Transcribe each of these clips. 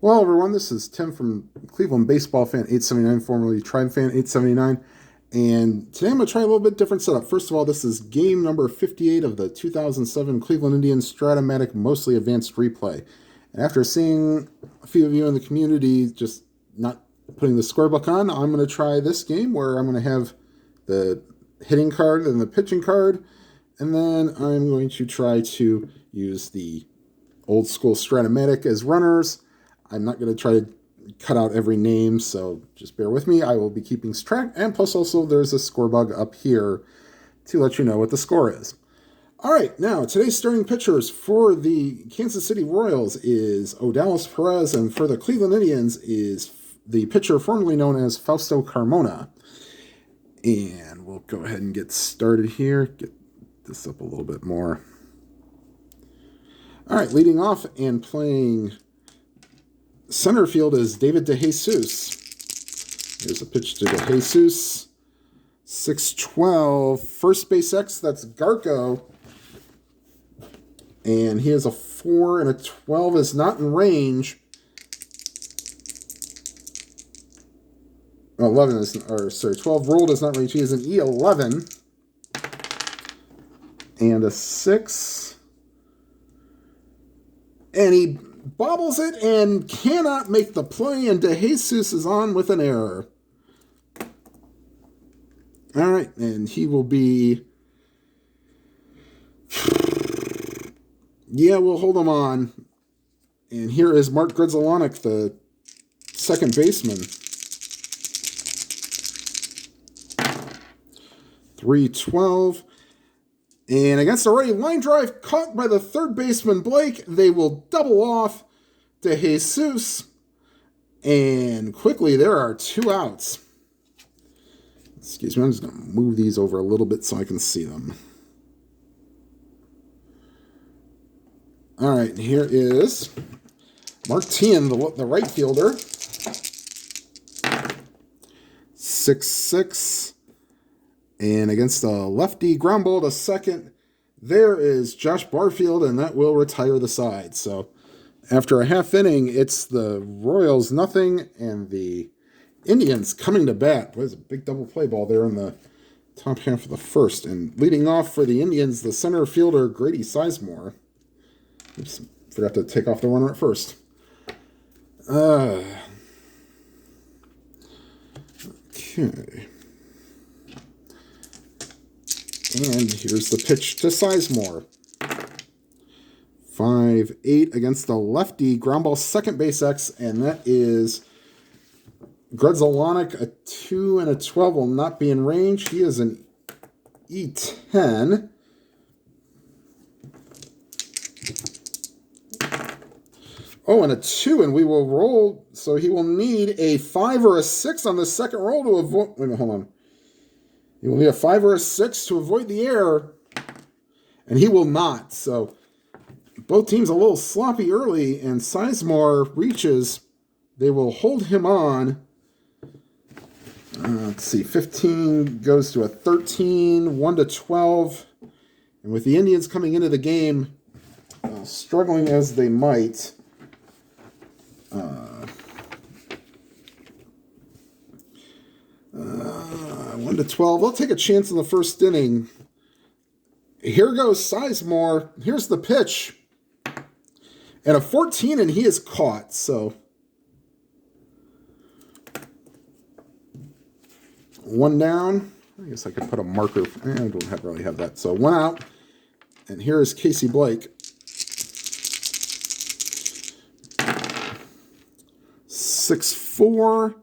Well, everyone, this is Tim from Cleveland Baseball Fan 879, formerly Tribe Fan 879. And today I'm going to try a little bit different setup. First of all, this is game number 58 of the 2007 Cleveland Indians Stratomatic Mostly Advanced Replay. And after seeing a few of you in the community just not putting the scorebook on, I'm going to try this game where I'm going to have the hitting card and the pitching card. And then I'm going to try to use the old school Stratomatic as runners. I'm not going to try to cut out every name, so just bear with me. I will be keeping track, and plus also there's a score bug up here to let you know what the score is. All right, now today's starting pitchers for the Kansas City Royals is Odalis Perez, and for the Cleveland Indians is the pitcher formerly known as Fausto Carmona. And we'll go ahead and get started here. Get this up a little bit more. All right, leading off and playing center field is David DeJesus. Here's a pitch to DeJesus. 6-12. First base X, that's Garco. And he has a 4 and a 12 is not in range. 11 is, or sorry, 12 rolled is not in range. He has an E11. And a 6. And he bobbles it and cannot make the play, and DeJesus is on with an error. All right, and he will be... Yeah, we'll hold him on. And here is Mark Grudzielanek, the second baseman. 3-12. And against a righty line drive caught by the third baseman, Blake, they will double off DeJesus. And quickly, there are 2 outs. Excuse me, I'm just going to move these over a little bit so I can see them. All right, here is Mark Teahan, the right fielder. 6-6. And against a lefty ground ball to second, there is Josh Barfield, and that will retire the side. So after a half inning, it's the Royals nothing, and the Indians coming to bat. There's a big double play ball there in the top half of the first. And leading off for the Indians, the center fielder, Grady Sizemore. Oops, forgot to take off the runner at first. Okay. And here's the pitch to Sizemore. 5-8 against the lefty ground ball second base X, and that is Grudzielanek. A 2 and a 12 will not be in range. He is an E10. Oh, and a 2, and we will roll. So he will need a 5 or a 6 on the second roll to avoid. Wait a minute, hold on. He will need a 5 or a 6 to avoid the error, and he will not. So both teams a little sloppy early, and Sizemore reaches. They will hold him on. Let's see, 15 goes to a 13, 1-12. And with the Indians coming into the game, struggling as they might, 1-12. They'll take a chance in the first inning. Here goes Sizemore. Here's the pitch. And a 14, and he is caught. So 1 down. I guess I could put a marker. I don't really have that. So 1 out. And here is Casey Blake. 6-4.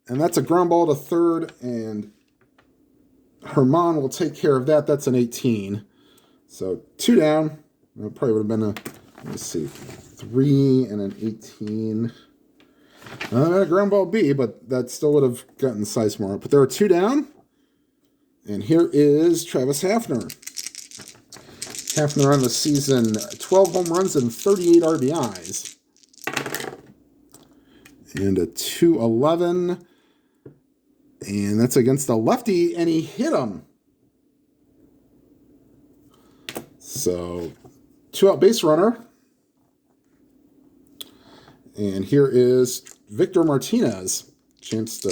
And that's a ground ball to third, and Herman will take care of that. That's an 18. So 2 down. It probably would have been let's see, 3 and an 18. Not a ground ball B, but that still would have gotten Sizemore up. But there are 2 down. And here is Travis Hafner. Hafner on the season, 12 home runs and 38 RBIs. And a 2-11. And that's against the lefty, and he hit him. So 2 out base runner. And here is Victor Martinez. Chance to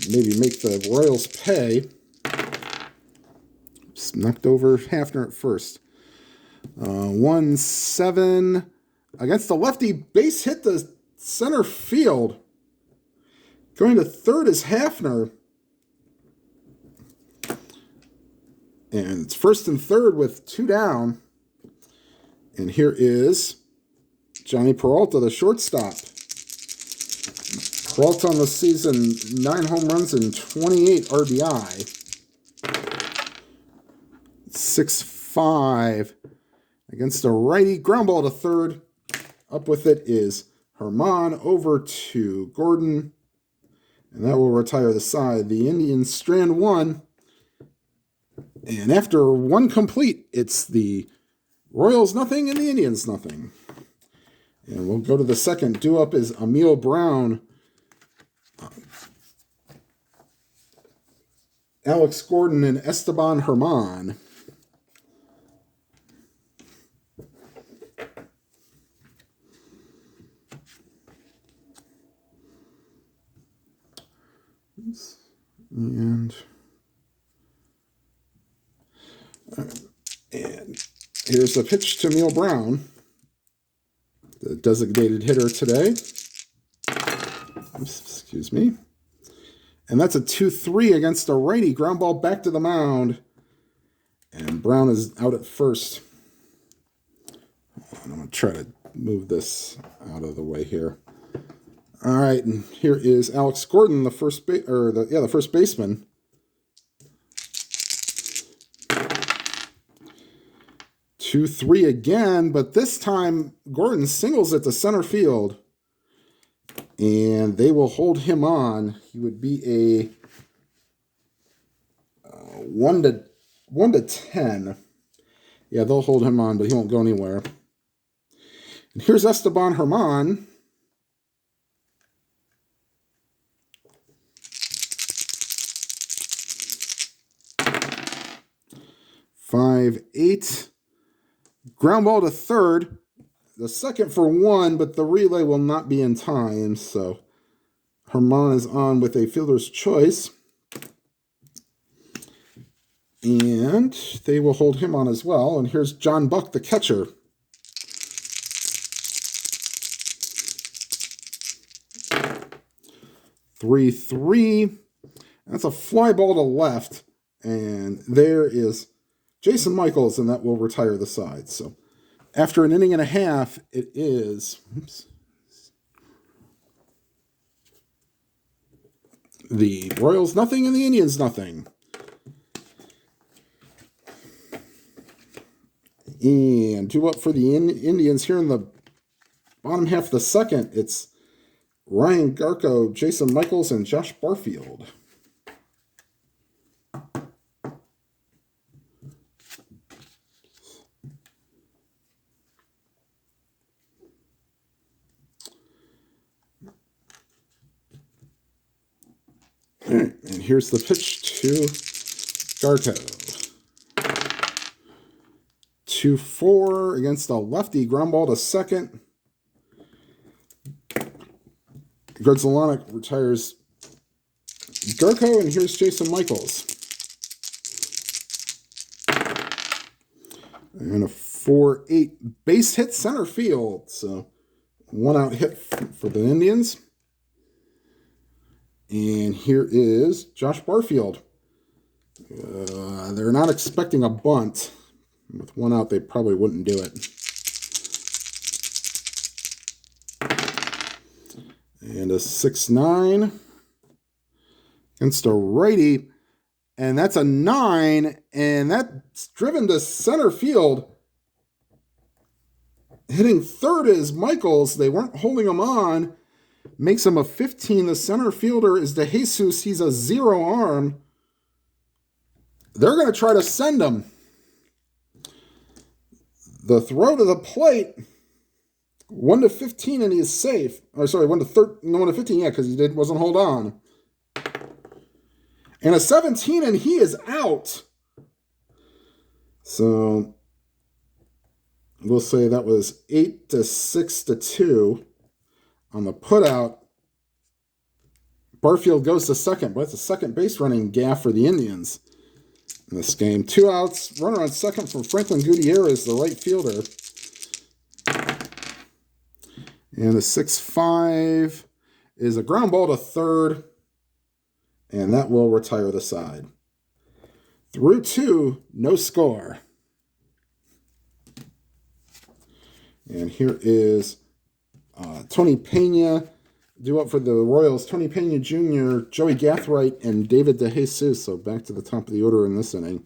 maybe make the Royals pay. Just knocked over Hafner at first. 1-7 against the lefty. Base hit the center field. Going to third is Hafner. And it's first and third with 2 down. And here is Johnny Peralta, the shortstop. Peralta on the season, 9 home runs and 28 RBI. 6-5 against a righty. Ground ball to third. Up with it is Herman over to Gordon. And that will retire the side. The Indians strand 1. And after 1 complete, it's the Royals nothing and the Indians nothing. And we'll go to the second. Due up is Emil Brown. Alex Gordon and Esteban Herman. And here's the pitch to Emil Brown, the designated hitter today. Excuse me. And that's a 2-3 against a righty. Ground ball back to the mound. And Brown is out at first. I'm going to try to move this out of the way here. All right, and here is Alex Gordon, the first baseman. Two, 3 again, but this time Gordon singles it to center field. And they will hold him on. He would be a 1-10. Yeah, they'll hold him on, but he won't go anywhere. And here's Esteban Herman. 5-8. Ground ball to third. The second for 1, but the relay will not be in time. So Herman is on with a fielder's choice. And they will hold him on as well. And here's John Buck, the catcher. Three. That's a fly ball to left. And there is Jason Michaels, and that will retire the side. So after an inning and a half, it is the Royals nothing and the Indians nothing. And 2 up for the Indians here in the bottom half of the second. It's Ryan Garco, Jason Michaels, and Josh Barfield. All right, and here's the pitch to Garco. 2-4 against a lefty. Ground ball to second. Grudzelanek retires Garco, and here's Jason Michaels. And a 4-8 base hit center field. So 1 out hit for the Indians. And here is Josh Barfield. They're not expecting a bunt. With 1 out, they probably wouldn't do it. And a 6-9 against a righty. And that's a 9. And that's driven to center field. Hitting third is Michaels. They weren't holding him on. Makes him a 15. The center fielder is DeJesus. He's a 0 arm. They're going to try to send him. The throw to the plate, 1-15, and he is safe. Oh, sorry, 1-15, yeah, because he wasn't hold on. And a 17, and he is out. So we'll say that was 8-6-2. on the putout, Barfield goes to second, but it's a second base running gaff for the Indians in this game. 2 outs, runner on second for Franklin Gutierrez, the right fielder. And the 6-5 is a ground ball to third, and that will retire the side. Through 2, no score. And here is Tony Pena, due up for the Royals. Tony Pena Jr., Joey Gathright, and David DeJesus. So back to the top of the order in this inning.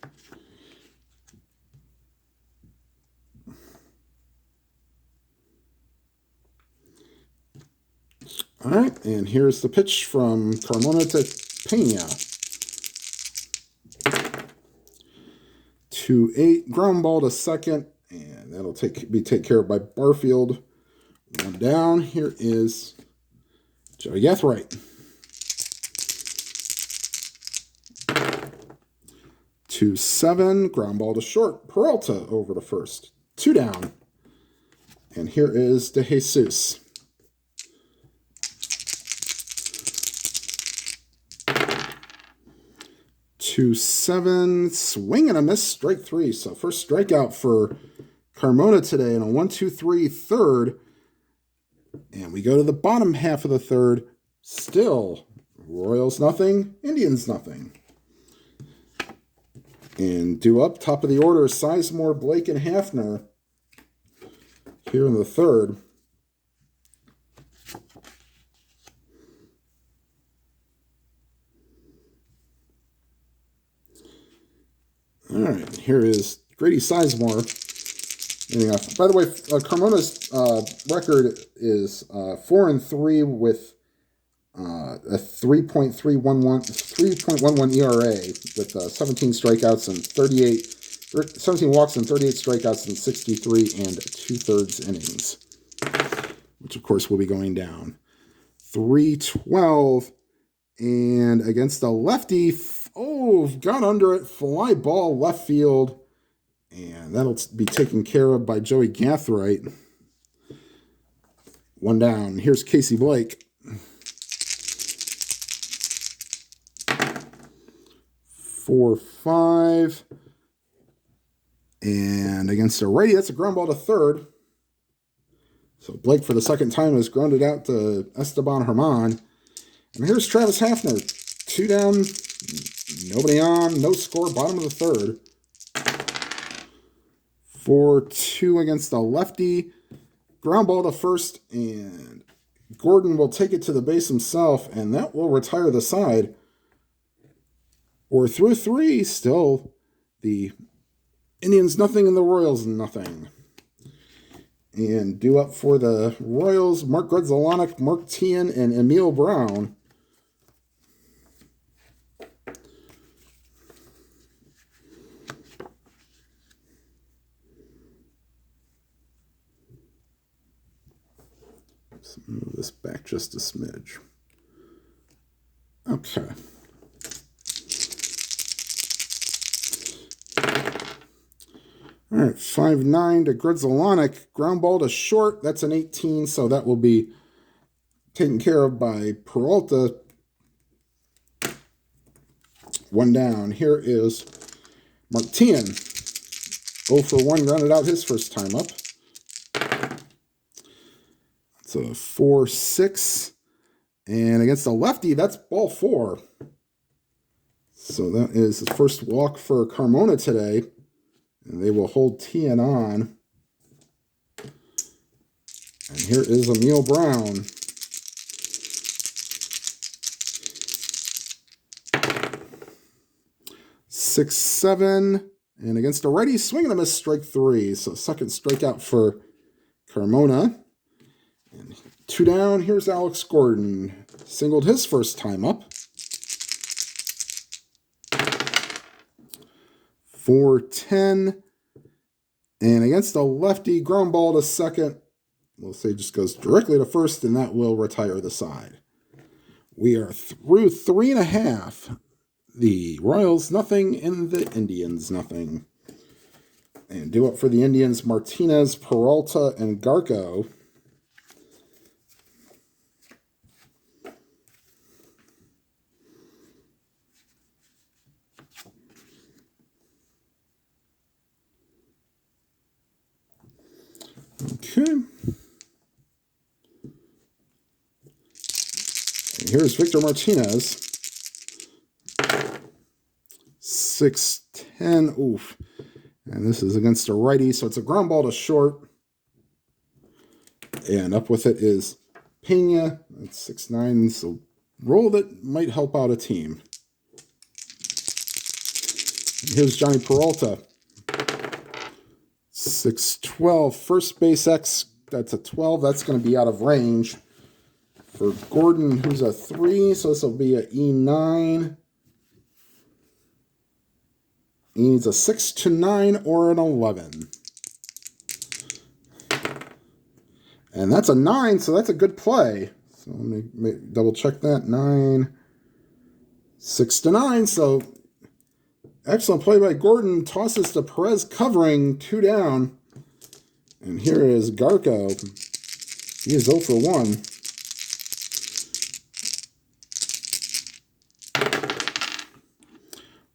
All right, and here's the pitch from Carmona to Pena. 2-8, ground ball to second, and that'll be taken care of by Barfield. 1 down. Here is Joey Gathright. 2-7, ground ball to short. Peralta over to first. 2 down. And here is DeJesus. 2-7, swing and a miss, strike 3. So first strikeout for Carmona today in a 1-2-3 third. And we go to the bottom half of the third. Still, Royals nothing, Indians nothing. And due up, top of the order, Sizemore, Blake, and Hafner here in the third. All right, here is Grady Sizemore. By the way, Carmona's record is 4-3 with a 3.11 ERA with 17 strikeouts and 17 walks and 38 strikeouts in 63 2/3 innings, which of course will be going down. 3-12, and against a lefty, got under it, fly ball left field. And that'll be taken care of by Joey Gathright. 1 down. Here's Casey Blake. 4-5. And against a righty, that's a ground ball to third. So Blake, for the second time, has grounded out to Esteban Herman. And here's Travis Hafner. 2 down, nobody on, no score, bottom of the third. 4-2 against a lefty. Ground ball to first, and Gordon will take it to the base himself, and that will retire the side. We're through 3, still the Indians nothing and the Royals nothing. And due up for the Royals, Mark Grudzelanek, Mark Tien, and Emil Brown. Let's move this back just a smidge. Okay. All right, 5-9 to Grudzelanek. Ground ball to short. That's an 18, so that will be taken care of by Peralta. 1 down. Here is Mark Tien. 0 for 1, grounded out his first time up. It's a 4-6. And against the lefty, that's ball 4. So that is his first walk for Carmona today. And they will hold Tien on. And here is Emil Brown. Six, 7. And against a righty, swing and a miss, strike 3. So second strikeout for Carmona. And 2 down, here's Alex Gordon. Singled his first time up. 4-10. And against a lefty, ground ball to second. We'll say just goes directly to first, and that will retire the side. We are through 3.5. The Royals nothing and the Indians nothing. And due up for the Indians, Martinez, Peralta, and Garco. Okay. And here's Victor Martinez. 6'10". Oof. And this is against a righty, so it's a ground ball to short. And up with it is Pena. That's 6'9", so roll that might help out a team. And here's Johnny Peralta. 6'12". First base X, that's a 12. That's going to be out of range. For Gordon, who's a 3, so this will be an E9. He needs a 6 to 9 or an 11. And that's a 9, so that's a good play. So let me double check that. 9, 6 to 9. So excellent play by Gordon. Tosses to Perez covering, 2 down. And here is Garco. He is 0 for 1.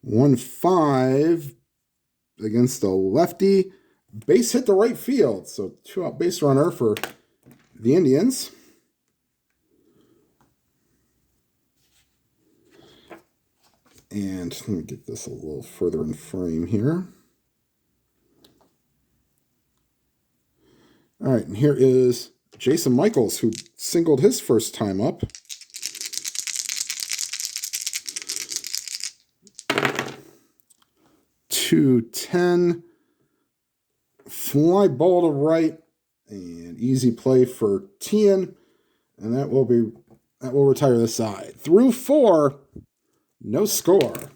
One 5 against the lefty. Base hit the right field. So 2-out base runner for the Indians. And let me get this a little further in frame here. All right, and here is Jason Michaels, who singled his first time up. .210, fly ball to right, and easy play for Tien, and that will retire the side. Through 4, no score.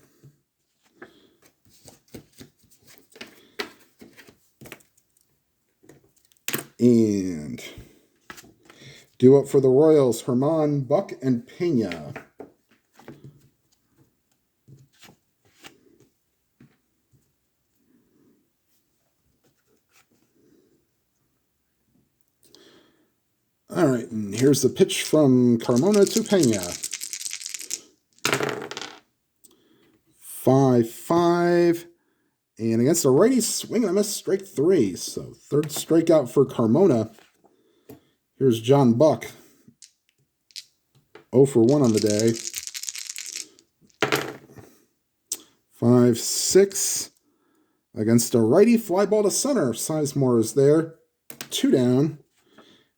And due up for the Royals, Herman, Buck, and Pena. All right, and here's the pitch from Carmona to Pena. 5-5. And against a righty, swing and a miss, strike 3. So third strikeout for Carmona. Here's John Buck. 0 for 1 on the day. 5-6. Against a righty, fly ball to center. Sizemore is there. 2 down.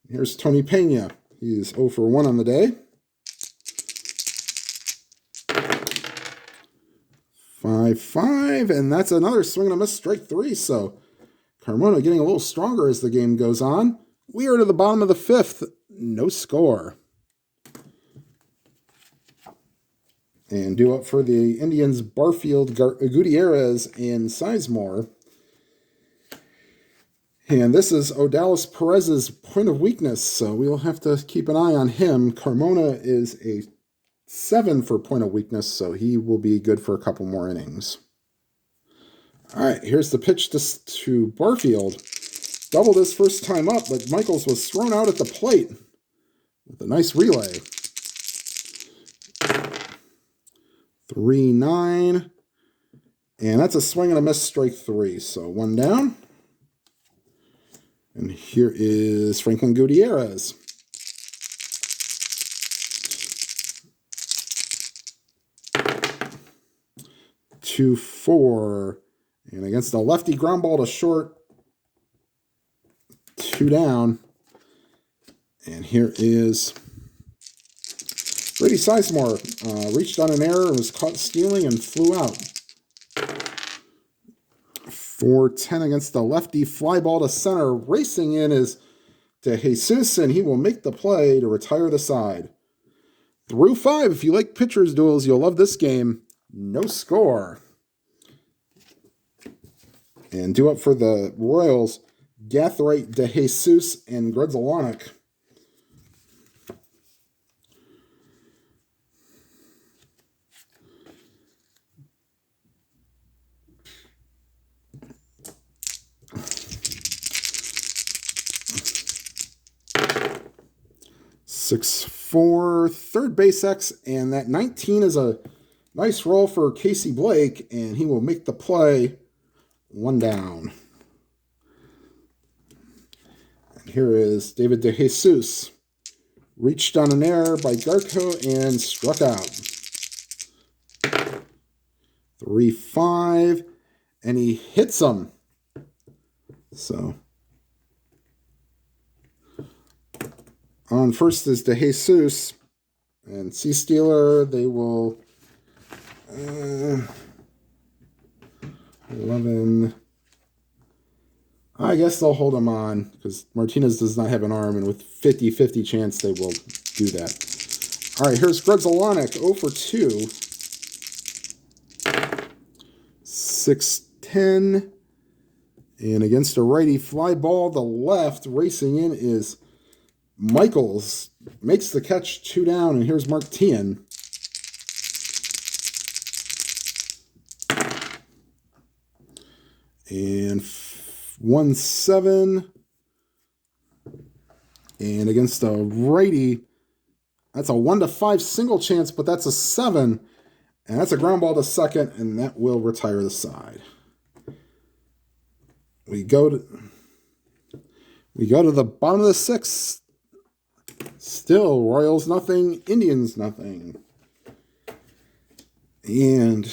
Here's Tony Pena. He's 0 for 1 on the day. 5-5, and that's another swing and a miss, strike 3. So Carmona getting a little stronger as the game goes on. We are to the bottom of the 5th. No score. And due up for the Indians, Barfield, Gutierrez, and Sizemore. And this is Odalis Perez's point of weakness, so we'll have to keep an eye on him. Carmona is a 7 for point of weakness, so he will be good for a couple more innings. All right, here's the pitch to Barfield. Doubled his first time up, but Michaels was thrown out at the plate with a nice relay. 3-9. And that's a swing and a miss, strike 3. So 1 down. And here is Franklin Gutierrez. 2-4. And against a lefty, ground ball to short. 2 down. And here is Brady Sizemore. Reached on an error, was caught stealing, and flew out. 4-10 against the lefty, fly ball to center. Racing in is De Jesus, and he will make the play to retire the side. Through 5. If you like pitchers duels, you'll love this game. No score. And due up for the Royals, Gathright, De Jesus, and Gredzelanek. Six, 4, third base X, and that 19 is a nice roll for Casey Blake, and he will make the play. 1 down. And here is David DeJesus. Reached on an error by Garco and struck out. 3-5, and he hits him. So on first is DeJesus, and C Steeler, they will 11. I guess they'll hold him on because Martinez does not have an arm, and with 50-50 chance they will do that. All right, here's Gredzalonic, 0 for 2. 6-10. And against a righty fly ball, the left racing in is Michaels. Makes the catch, 2 down, and here's Mark Tien. And 1-7. And against a righty, that's a 1-5 single chance, but that's a 7. And that's a ground ball to second, and that will retire the side. We go to the bottom of the 6th. Still, Royals nothing, Indians nothing. And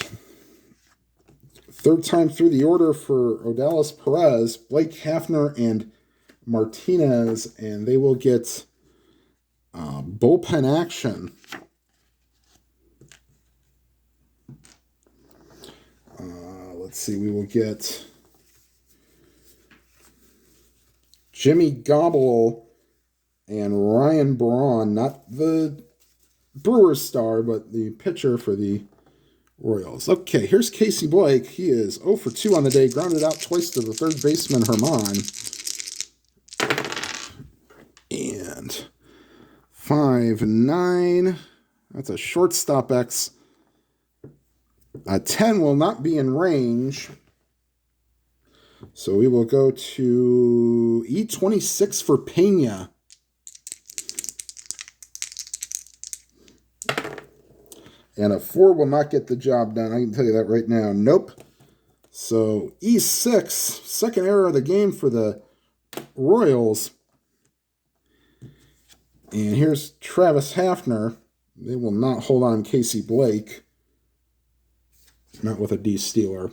third time through the order for Odalis Perez, Blake Hafner, and Martinez, and they will get bullpen action. Let's see, we will get Jimmy Gobble and Ryan Braun, not the Brewers star, but the pitcher for the Royals. Okay, here's Casey Blake. He is 0 for 2 on the day, grounded out twice to the third baseman, Herman. And 5-9. That's a shortstop X. A 10 will not be in range. So we will go to E26 for Pena. And a 4 will not get the job done. I can tell you that right now. Nope. So E6, second error of the game for the Royals. And here's Travis Hafner. They will not hold on Casey Blake. Not with a D Steeler.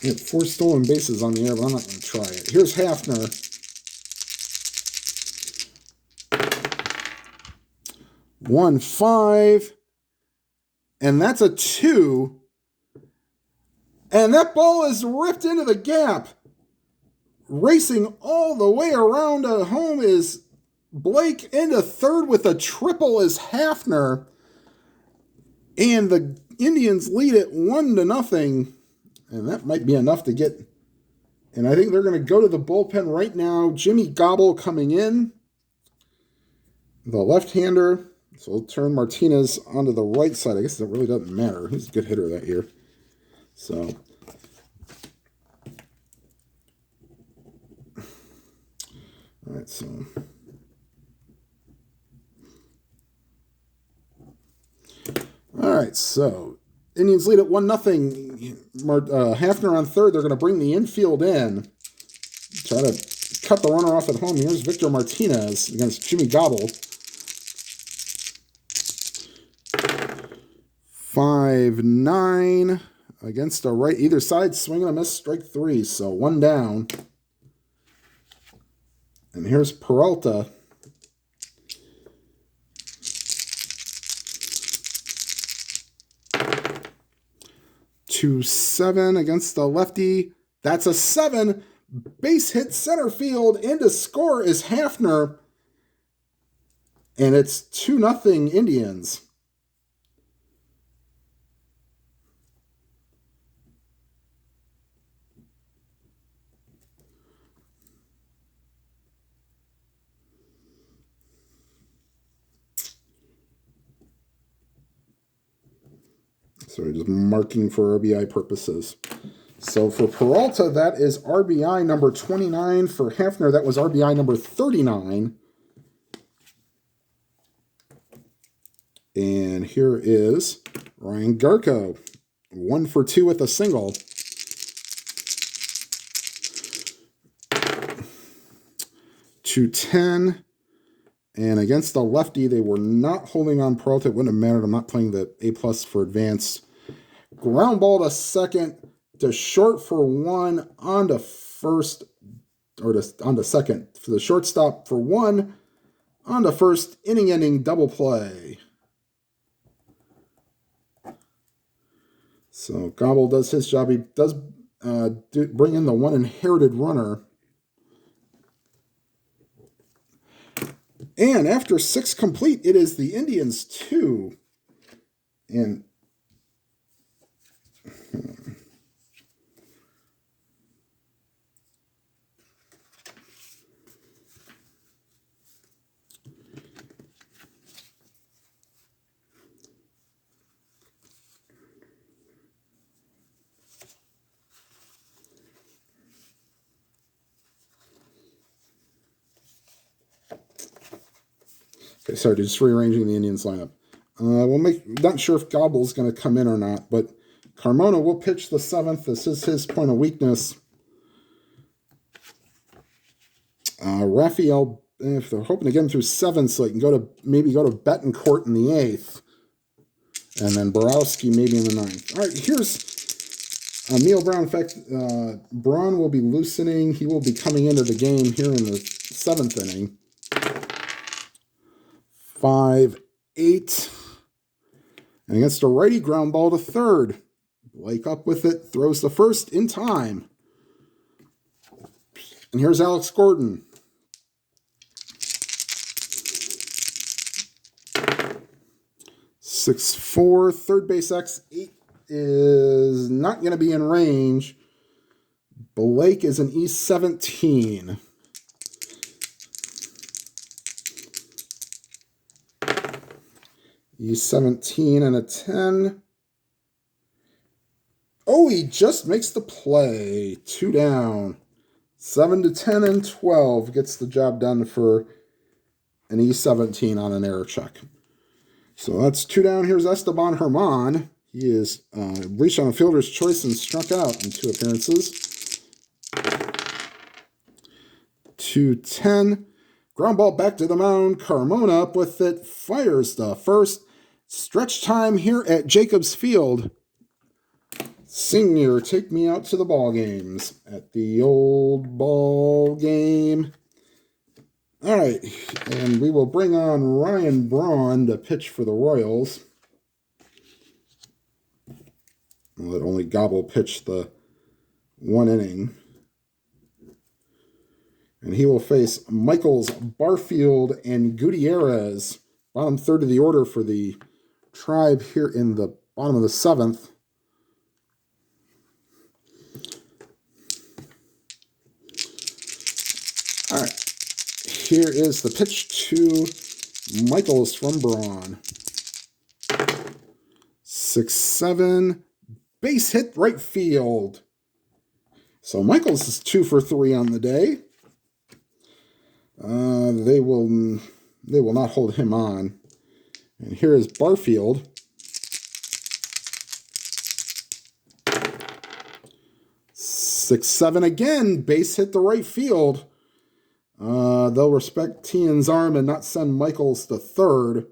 He had 4 stolen bases on the air, but I'm not going to try it. Here's Hafner. One 5. And that's a 2. And that ball is ripped into the gap. Racing all the way around at home is Blake. Into third with a triple is Hafner. And the Indians lead it 1-0. And that might be enough to get. And I think they're going to go to the bullpen right now. Jimmy Gobble coming in. The left-hander. So we'll turn Martinez onto the right side. I guess that really doesn't matter. He's a good hitter that year. So. All right, so. All right, so Indians lead at 1-0. Hafner on third. They're going to bring the infield in. Try to cut the runner off at home. Here's Victor Martinez against Jimmy Gobble. 5-9 against a right. Either side swing and a miss, strike 3. So 1 down. And here's Peralta. 2-7 against the lefty. That's a 7. Base hit center field. In to score is Hafner. And it's 2-0 Indians. So we're just marking for RBI purposes. So for Peralta, that is RBI number 29. For Hafner, that was RBI number 39. And here is Ryan Garco. 1 for 2 with a single. 210. And against the lefty, they were not holding on Peralta. It wouldn't have mattered. I'm not playing the A+ for advanced. Ground ball to second, to short for 1, on to first, or on to second. For the shortstop for 1, on to first, inning-ending double play. So Gobble does his job. He does bring in the one inherited runner. And after 6 complete, it is the Indians 2. And okay, sorry, just rearranging the Indians lineup. Not sure if Gobble's going to come in or not, but Carmona will pitch the 7th. This is his point of weakness. Raphael, if they're hoping to get him through 7, so he can maybe go to Betancourt in the 8th. And then Borowski maybe in the 9th. All right, here's Neil Brown. In fact, Braun will be loosening. He will be coming into the game here in the 7th inning. 5-8. And against a righty, ground ball to third. Blake up with it, throws the first in time. And here's Alex Gordon. 6-4, third base X8 is not going to be in range. Blake is an E17. E17 and a 10. Oh, he just makes the play. 2 down. 7-10 and 12 gets the job done for an E17 on an error check. So that's 2 down. Here's Esteban Herman. He is reached on a fielder's choice and struck out in 2 appearances. 2-10. Ground ball back to the mound. Carmona up with it. Fires the first. Stretch time here at Jacobs Field. Senior, take me out to the ball games at the old ball game. All right, and we will bring on Ryan Braun to pitch for the Royals. I'll let only Gobble pitch the 1 inning. And he will face Michaels, Barfield, and Gutierrez. Bottom third of the order for the Tribe here in the bottom of the 7th. All right. Here is the pitch to Michaels from Braun. 6-7. Base hit right field. So Michaels is 2 for 3 on the day. They will not hold him on. And here is Barfield. 6-7 again. Base hit the right field. They'll respect Tian's arm and not send Michaels to third.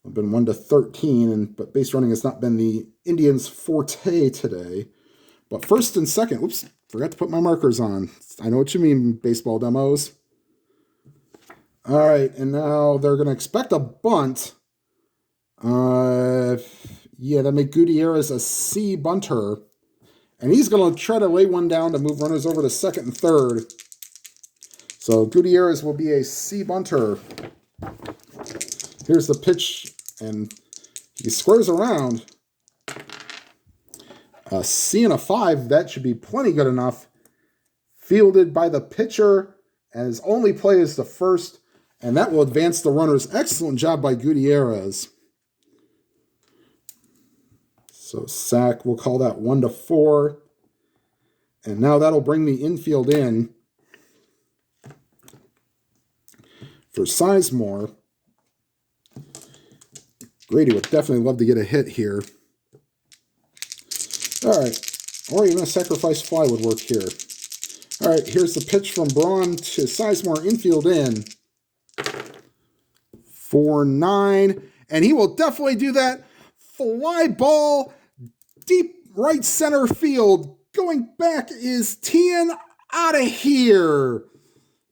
I've been 1-13, but base running has not been the Indians' forte today. But first and second, oops, forgot to put my markers on. I know what you mean, baseball demos. All right, and now they're going to expect a bunt. That make Gutierrez a C bunter. And he's going to try to lay one down to move runners over to second and third. So Gutierrez will be a C bunter. Here's the pitch, and he squares around. A C and a 5, that should be plenty good enough. Fielded by the pitcher, and his only play is the first, and that will advance the runners. Excellent job by Gutierrez. So sack, we'll call that 1-4. And now that'll bring the infield in for Sizemore. Grady would definitely love to get a hit here. All right. Or even a sacrifice fly would work here. All right, here's the pitch from Braun to Sizemore, infield in. 4-9, and he will definitely do that. Fly ball, deep right center field. Going back is Tien out of here.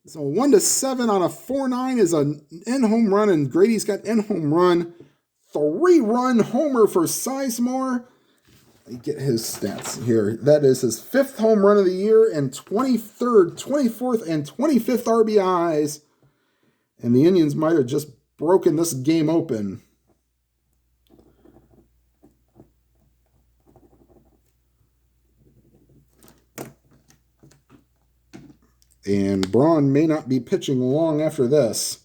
So 1-7 on a 4-9 is an end home run, and Grady's got end home run. 3-run homer for Sizemore. Let me get his stats here. That is his 5th home run of the year and 23rd, 24th, and 25th RBIs. And the Indians might have just broken this game open. And Braun may not be pitching long after this.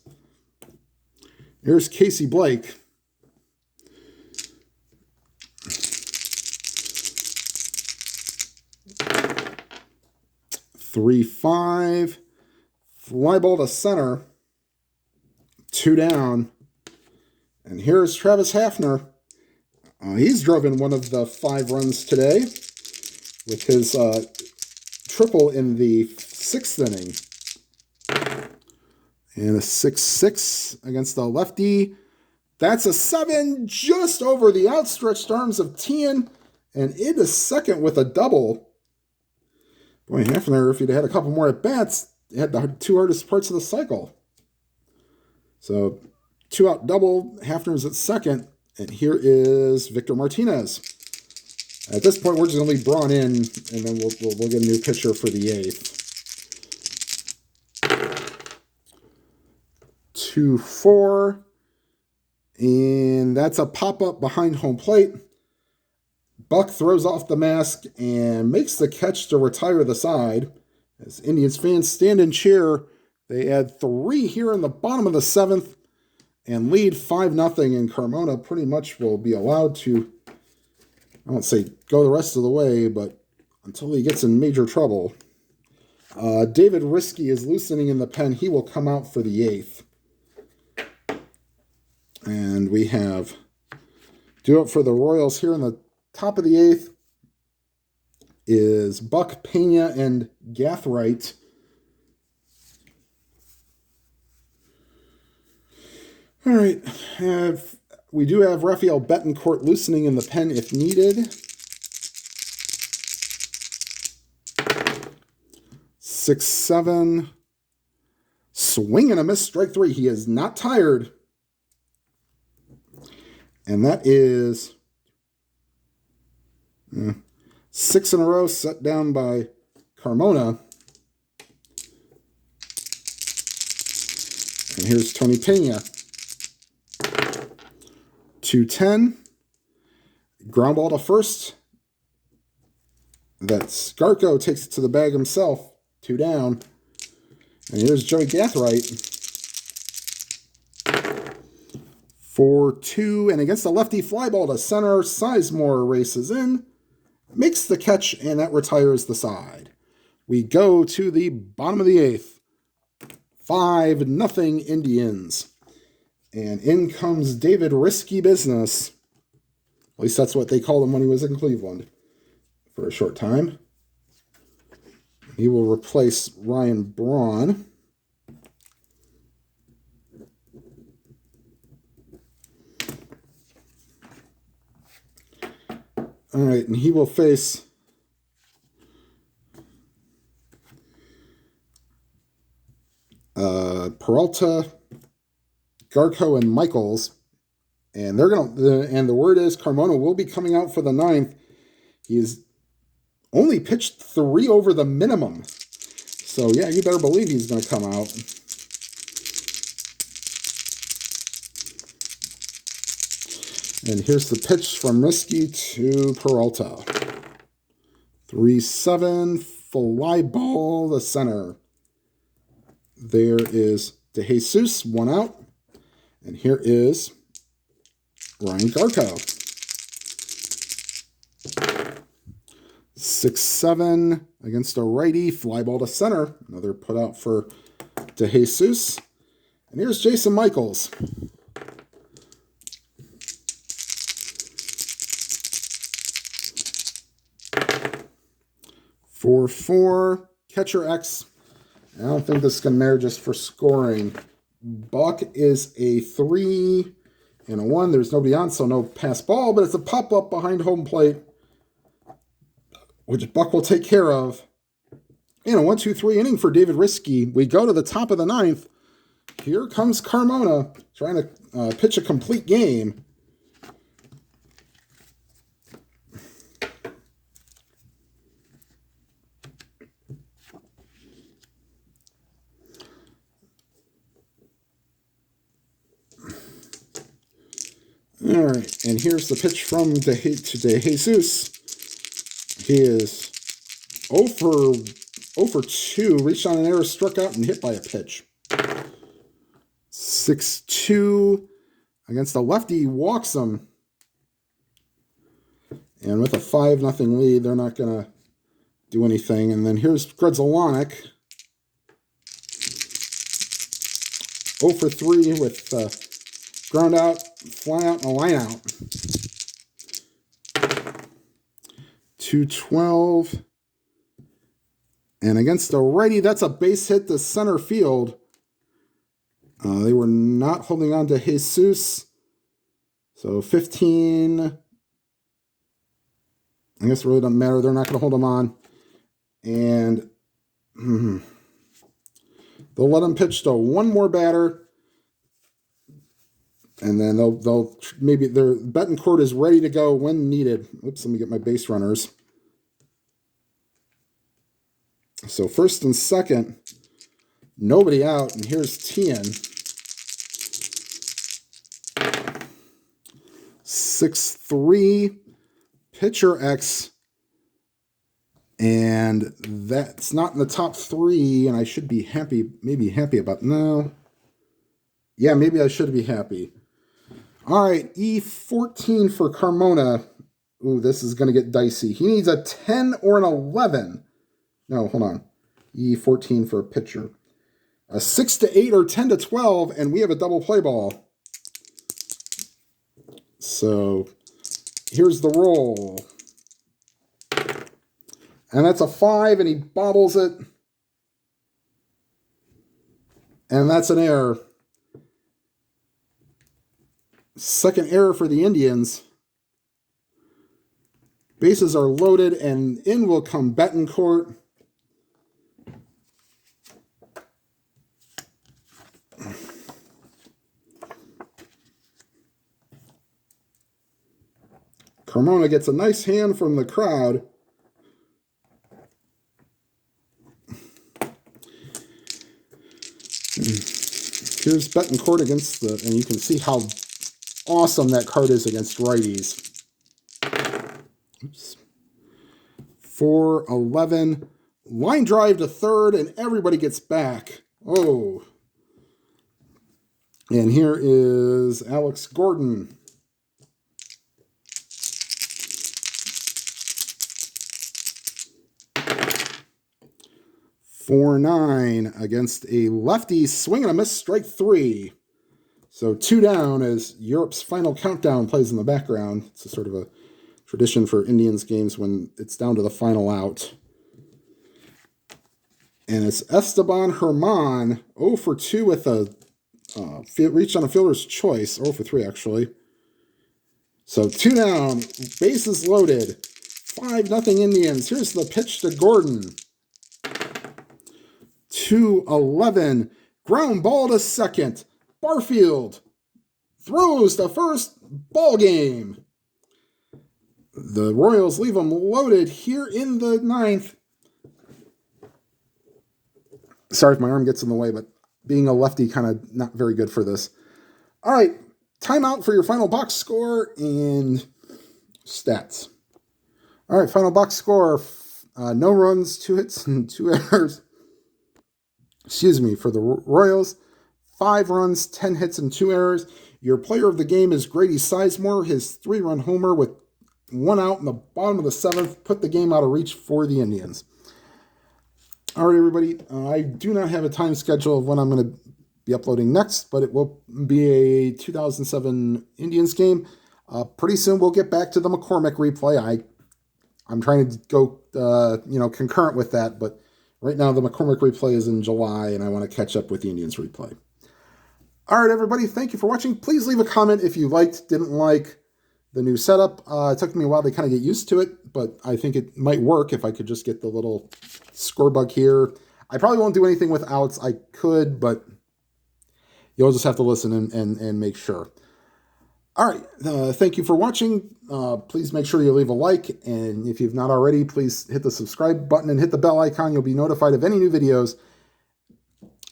Here's Casey Blake. Three, 5. Fly ball to center. 2 down. And here's Travis Hafner. He's driven one of the 5 runs today with his triple in the 6th inning. And a 6-6 against the lefty. That's a 7 just over the outstretched arms of Tien. And into second with a double. Boy, Hafner, if he'd had a couple more at-bats, had the 2 hardest parts of the cycle. So, 2-out double. Hafner's at second. And here is Victor Martinez. At this point, we're just going to leave Braun in, and then we'll get a new pitcher for the 8th. 2-4. And that's a pop-up behind home plate. Buck throws off the mask and makes the catch to retire the side. As Indians fans stand in cheer, they add 3 here in the bottom of the 7th and lead 5-0. And Carmona pretty much will be allowed to, I won't say go the rest of the way, but until he gets in major trouble. David Risky is loosening in the pen. He will come out for the 8th. And we have due up for the Royals here in the top of the 8th is Buck, Pena, and Gathright. All right. We do have Rafael Betancourt loosening in the pen if needed. 6-7. Swing and a miss, strike 3. He is not tired. And that is 6 in a row set down by Carmona. And here's Tony Pena. 2-10. Ground ball to first. That's Garco takes it to the bag himself. 2 down. And here's Joey Gathright. 4-2, and against the lefty fly ball to center, Sizemore races in, makes the catch, and that retires the side. We go to the bottom of the 8th. 5-0 Indians. And in comes David Risky Business. At least that's what they called him when he was in Cleveland for a short time. He will replace Ryan Braun. All right, and he will face Peralta, Garco, and Michaels, and and the word is Carmona will be coming out for the 9th. He's only pitched 3 over the minimum, so yeah, you better believe he's going to come out. And here's the pitch from Risky to Peralta. 3-7, fly ball to center. There is DeJesus, 1 out. And here is Ryan Garco. 6-7 against a righty, fly ball to center. Another put out for DeJesus. And here's Jason Michaels. 4-4, Catcher X. I don't think this is going to matter just for scoring. Buck is a 3 and a 1. There's nobody on, so no pass ball, but it's a pop-up behind home plate, which Buck will take care of. And a 1-2-3 inning for David Risky. We go to the top of the 9th. Here comes Carmona trying to pitch a complete game. All right, and here's the pitch from De Jesus. He is 0 for 2, reached on an error, struck out, and hit by a pitch. 6-2 against the lefty, walks him. And with a 5-0 lead, they're not going to do anything. And then here's Gredzalonic. 0 for 3 with ground out, fly out, and a line out. 2-12. And against the righty, that's a base hit to center field. They were not holding on to Jesus. So 15. I guess it really doesn't matter. They're not going to hold him on. And they'll let him pitch to one more batter. And then they'll maybe their Betancourt is ready to go when needed. Oops, let me get my base runners. So first and second, nobody out, and here's Tien. 6-3, pitcher X, and that's not in the top 3, and I should be happy, maybe happy about, no. Yeah, maybe I should be happy. All right, E14 for Carmona. Ooh, this is going to get dicey. He needs a 10 or an 11. No, hold on. E14 for a pitcher. A 6-8 or 10-12, and we have a double play ball. So here's the roll. And that's a 5, and he bobbles it. And that's an error. Second error for the Indians. Bases are loaded, and in will come Betancourt. Carmona gets a nice hand from the crowd. Here's Betancourt against the, and you can see how awesome that card is against righties. Oops. 4-11. Line drive to third, and everybody gets back. Oh. And here is Alex Gordon. 4-9 against a lefty, swing and a miss, strike 3. So 2 down as Europe's final countdown plays in the background. It's a sort of a tradition for Indians games when it's down to the final out. And it's Esteban Herman, 0 for 2 with a reach on a fielder's choice, 0 for 3 actually. So 2 down, bases loaded, 5-0 Indians. Here's the pitch to Gordon. 2-11, ground ball to second. Barfield throws to first, ball game. The Royals leave them loaded here in the 9th. Sorry if my arm gets in the way, but being a lefty, kind of not very good for this. All right, timeout for your final box score and stats. All right, final box score, no runs, 2 hits, and 2 errors. Excuse me, for the Royals, 5 runs, 10 hits, and 2 errors. Your player of the game is Grady Sizemore. His 3-run homer with 1 out in the bottom of the 7th put the game out of reach for the Indians. All right, everybody. I do not have a time schedule of when I'm going to be uploading next, but it will be a 2007 Indians game. Pretty soon we'll get back to the McCormick replay. I'm trying to go, concurrent with that, but Right now, the McCormick replay is in July, and I want to catch up with the Indians replay. All right, everybody, thank you for watching. Please leave a comment if you liked, didn't like the new setup. It took me a while to kind of get used to it, but I think it might work if I could just get the little score bug here. I probably won't do anything with outs. I could, but you'll just have to listen and make sure. All right, thank you for watching. Please make sure you leave a like, and if you've not already, please hit the subscribe button and hit the bell icon. You'll be notified of any new videos.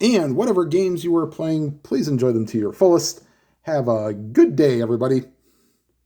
And whatever games you are playing, please enjoy them to your fullest. Have a good day, everybody.